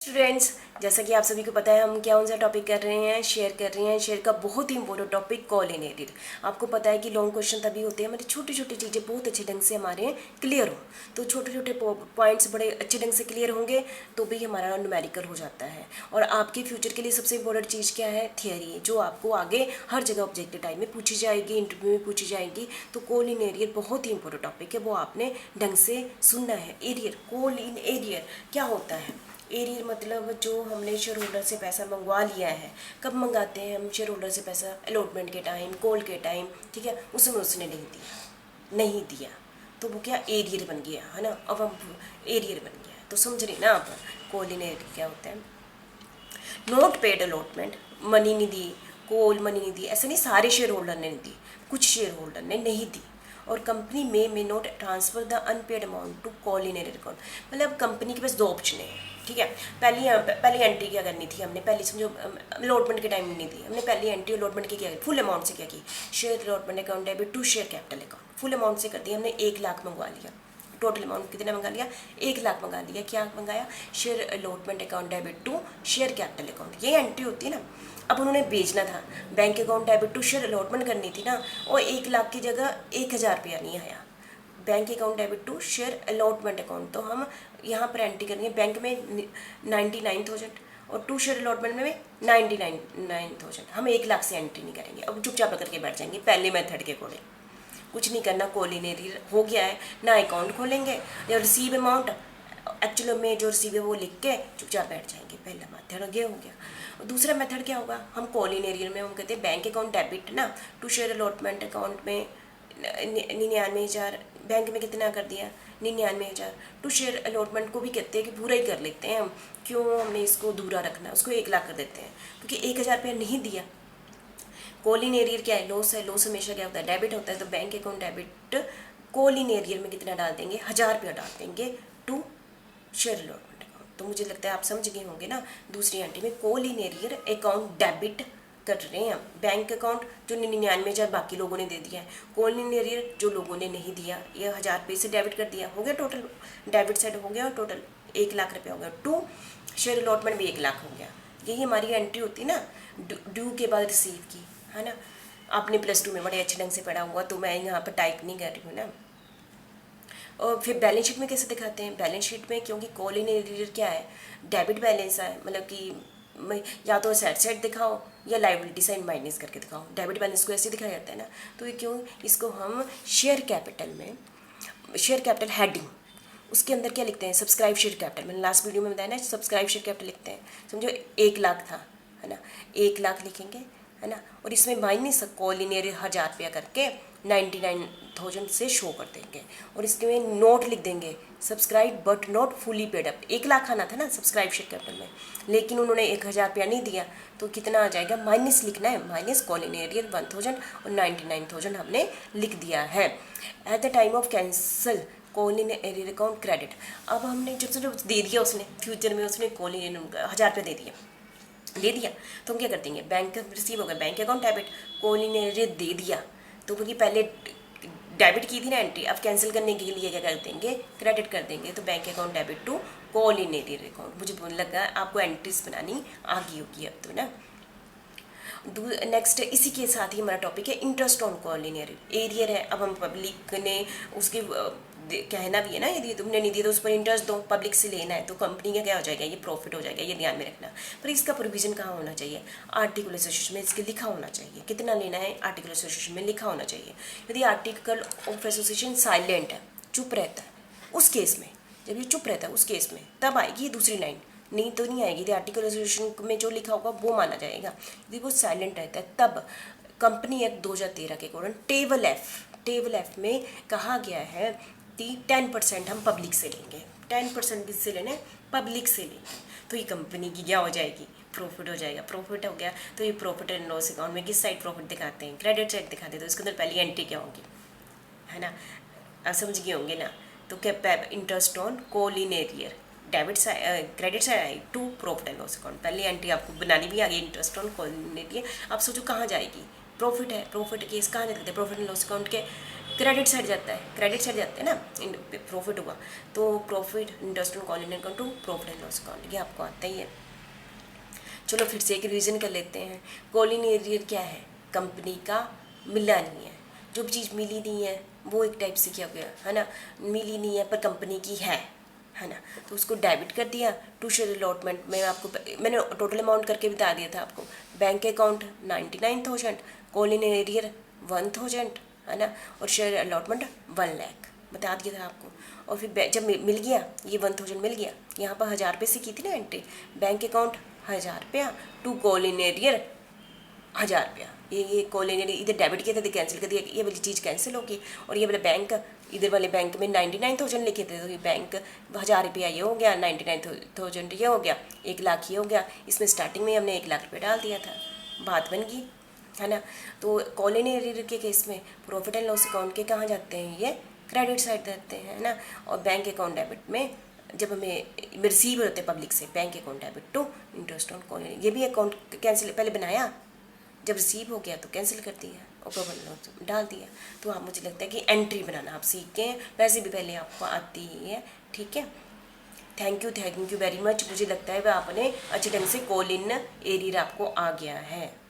Students, जैसा कि आप सभी को पता है हम क्या सा टॉपिक कर रहे हैं, शेयर का बहुत ही important topic call in arrear. आपको पता है कि लॉन्ग क्वेश्चन तभी होते हैं हमारी छोटी छोटी चीज़ें बहुत अच्छे ढंग से हमारे क्लियर हो। तो छोटे छोटे पॉइंट्स बड़े अच्छे ढंग से क्लियर होंगे तो भी हमारा न्यूमेरिकल हो जाता है। और आपके फ्यूचर के लिए सबसे इंपॉर्टेंट चीज़ क्या है? थियरी, जो आपको आगे हर जगह ऑब्जेक्टिव टाइम में पूछी जाएगी, इंटरव्यू में पूछी जाएगी। तो कॉल इन एरियर बहुत ही इंपॉर्टेंट टॉपिक है, वो आपने ढंग से सुनना है। एरियर, कॉल इन एरियर क्या होता है? एरियर मतलब जो हमने शेयर होल्डर से पैसा मंगवा लिया है। कब मंगाते हैं हम शेयर होल्डर से पैसा? अलॉटमेंट के टाइम, कॉल के टाइम, ठीक है। उसमें उसने नहीं दिया तो वो क्या एरियर बन गया, है ना। अब हम एरियर बन गया तो समझ रही ना आप कॉल इन एरियर क्या होता है। नोट पेड अलॉटमेंट, मनी नहीं दी, कॉल मनी नहीं दी, ऐसा नहीं सारे शेयर होल्डर ने नहीं दी, कुछ शेयर होल्डर ने नहीं दी। और कंपनी में not transfer the unpaid amount to call in arrear account. मतलब कंपनी के पास दो ऑप्शन है, ठीक है। पहली एंट्री क्या करनी थी हमने? पहली समझो अलॉटमेंट के टाइम में नहीं दी हमने, पहली एंट्री अलॉटमेंट की क्या की? फुल अमाउंट से क्या की? Share allotment account debit to share capital account, full amount से कर दी हमने। 1 लाख मंगवा लिया। टोटल अमाउंट कितना मंगा लिया? 1 लाख मंगा लिया। क्या मंगाया? Share allotment account debit to share capital account, ये एंट्री होती है ना। अब उन्होंने बेचना था, bank account debit to share allotment करनी थी ना। और 1 लाख की जगह 1,000 रुपया नहीं आया। Bank account debit to share allotment account, तो हम यहाँ पर एंट्री करेंगे बैंक में 99,000 और टू शेयर अलॉटमेंट में 99,000। हम 1 लाख से एंट्री नहीं करेंगे। अब चुपचाप करके बैठ जाएंगे पहले मेथड के अकॉर्डिंग। कुछ नहीं करना, कॉल इन एरियर हो गया है ना, अकाउंट खोलेंगे या रिसीव अमाउंट एक्चुअल में जो रिसीव है वो लिख के चुपचाप बैठ जाएंगे। पहला मेथड ये हो गया। और दूसरा मेथड क्या होगा? हम कॉल इन एरियर में हम कहते हैं बैंक अकाउंट डेबिट ना टू शेयर अलॉटमेंट अकाउंट में 99,000, बैंक में कितना कर दिया? 99,000। टू शेयर अलॉटमेंट को भी कहते हैं कि पूरा ही कर लेते हैं हम, क्यों हमने इसको अधूरा रखना, उसको 1 लाख कर देते हैं क्योंकि 1,000 रुपया नहीं दिया। कॉल इन एरियर क्या है? लॉस है। लॉस हमेशा क्या होता है? डेबिट होता है। तो bank account debit call in arrear में कितना डाल देंगे? 1,000 रुपया डाल देंगे टू शेयर अलॉटमेंट अकाउंट। तो मुझे लगता है आप समझ गए होंगे ना। दूसरी एंट्री में call in arrear account debit कर रहे हैं। बैंक अकाउंट जो 99,000 बाकी लोगों ने दे दिया है, कॉल इन एरियर जो लोगों ने नहीं दिया, ये 1,000 रुपये से डेबिट कर दिया, हो गया टोटल डेबिट साइड हो गया और टोटल 1 लाख रुपया हो गया। टू शेयर अलॉटमेंट भी 1 लाख हो गया। यही हमारी एंट्री होती है ना ड्यू के बाद रिसीव की, है ना। आपने +2 में बड़े अच्छे ढंग से पढ़ा हुआ तो मैं यहाँ पर टाइप नहीं कर रही हूँ ना। और फिर बैलेंस शीट में कैसे दिखाते हैं? बैलेंस शीट में क्योंकि कॉल इन एरियर क्या है? डेबिट बैलेंस है, मतलब कि या तो एसेट साइड दिखाओ या लाइबिलिटी साइड माइनस करके दिखाओ। डेबिट बैलेंस को ऐसे दिखाया जाता है ना। तो ये क्यों? इसको हम शेयर कैपिटल में, शेयर कैपिटल हेडिंग उसके अंदर क्या लिखते हैं? Subscribe share capital. मैंने लास्ट वीडियो में बताया ना, सब्सक्राइब शेयर कैपिटल लिखते हैं। समझो 1 लाख था, है ना, 1 लाख लिखेंगे, है ना। और इसमें माइनस कॉल इन एरियर 1,000 रुपया करके 99,000 से शो कर देंगे। और इसके में नोट लिख देंगे subscribe but not fully paid up. 1 lakh आना था ना सब्सक्राइब शेयर कैपिटल में, लेकिन उन्होंने 1,000 रुपया नहीं दिया तो कितना आ जाएगा? माइनस लिखना है, माइनस कॉल इन एरियर 1,000 और 99,000 हमने लिख दिया है। At the time of cancel call in arrear account credit. अब हमने जब दे दिया उसने, फ्यूचर में उसने कॉल इन 1,000 रुपया दे दिया तो हम क्या कर देंगे? बैंक रिसीव हो गया, bank account debit, call in arrear दे दिया तो क्योंकि पहले डेबिट की थी ना एंट्री, अब कैंसिल करने के लिए क्या कर देंगे? क्रेडिट कर देंगे। तो bank account debit to call in arrear account. मुझे लगा आपको एंट्रीज बनानी आ गई होगी अब तो ना। नेक्स्ट इसी के साथ ही हमारा टॉपिक है interest on call in arrear है। अब हम पब्लिक ने उसके कहना भी है ना, यदि तुमने नहीं दिया तो उस पर इंटरेस्ट दो, पब्लिक से लेना है तो कंपनी का क्या हो जाएगा? ये प्रॉफिट हो जाएगा, ये ध्यान में रखना। पर इसका प्रोविजन कहाँ होना चाहिए? आर्टिकल एसोसिएशन में इसके लिखा होना चाहिए। कितना लेना है? आर्टिकल एसोसिएशन में लिखा होना चाहिए। यदि आर्टिकल ऑफ एसोसिएशन साइलेंट है, चुप रहता है, उस केस में, जब ये चुप रहता है उस केस में तब आएगी दूसरी लाइन, नहीं तो नहीं आएगी। यदि आर्टिकल एसोसिएशन में जो लिखा होगा वो माना जाएगा। यदि वो साइलेंट रहता है तब कंपनी एक्ट 2013 के अकॉर्डिंग टेबल एफ में कहा गया है कि 10% हम पब्लिक से लेंगे। 10% किससे लेने? पब्लिक से लेंगे। तो ये कंपनी की क्या हो जाएगी? प्रॉफिट हो जाएगा। प्रॉफिट हो गया तो ये प्रॉफिट एंड लॉस अकाउंट में किस साइड प्रॉफिट दिखाते हैं? क्रेडिट साइड दिखाते हैं। तो इसके अंदर पहली एंट्री क्या होगी, है ना, आप समझ गए होंगे ना। तो क्या? Interest on call in arrear, debit side credit side आई to profit and loss account. पहली एंट्री आपको बनानी भी आ गई, interest on call in arrear. आप सोचो कहाँ जाएगी? प्रॉफिट है, प्रॉफिट केस कहाँ देखते हैं? प्रॉफिट एंड लॉस अकाउंट के क्रेडिट साइड जाता है, क्रेडिट साइड जाता है ना, प्रॉफिट हुआ तो profit interest on call in account to profit and loss account, ये आपको आता ही है। चलो फिर से एक रिवीजन कर लेते हैं। कॉल इन एरियर क्या है? कंपनी का मिला नहीं है, जो भी चीज़ मिली नहीं है वो एक टाइप से क्या हो गया, है ना, मिली नहीं है पर कंपनी की है ना, तो उसको डेबिट कर दिया टू शेयर अलॉटमेंट में। मैंने टोटल अमाउंट करके बता दिया था आपको। Bank account 99,000, call in arrear 1,000, है ना, और शेयर अलॉटमेंट 1 लाख बता दिया था आपको। और फिर जब मिल गया ये 1,000 मिल गया, यहाँ पर 1,000 रुपये से की थी ना एंट्री, बैंक अकाउंट 1,000 रुपया टू कॉल इन एरियर 1,000 रुपया, ये कॉल इन एरियर इधर डेबिट किया था तो कैंसिल कर दिया, ये वाली चीज़ कैंसिल होगी। और ये वाला बैंक, इधर वाले बैंक में 99,000 लिखे थे, तो ये बैंक 1,000 रुपया ये हो गया, 99,000 ये हो गया, 1 लाख ये हो गया। इसमें स्टार्टिंग में हमने 1 लाख रुपये डाल दिया था, बात बन गई, है ना। तो कॉल इन एरियर के केस में प्रॉफिट एंड लॉस अकाउंट के कहाँ जाते हैं, ये क्रेडिट साइड जाते हैं, है ना। और बैंक अकाउंट डेबिट में जब हमें रिसीव होते हैं पब्लिक से, bank account debit to interest on call, ये भी अकाउंट कैंसिल पहले बनाया, जब रिसीव हो गया तो कैंसिल कर दिया और प्रॉफिट लॉस डाल दिया। तो आप, मुझे लगता है कि एंट्री बनाना आप सीख गए, वैसे भी पहले आपको आती ही है, ठीक है। Thank you very much. मुझे लगता है वह आपने अच्छे ढंग से कॉल इन एरियर आपको आ गया है।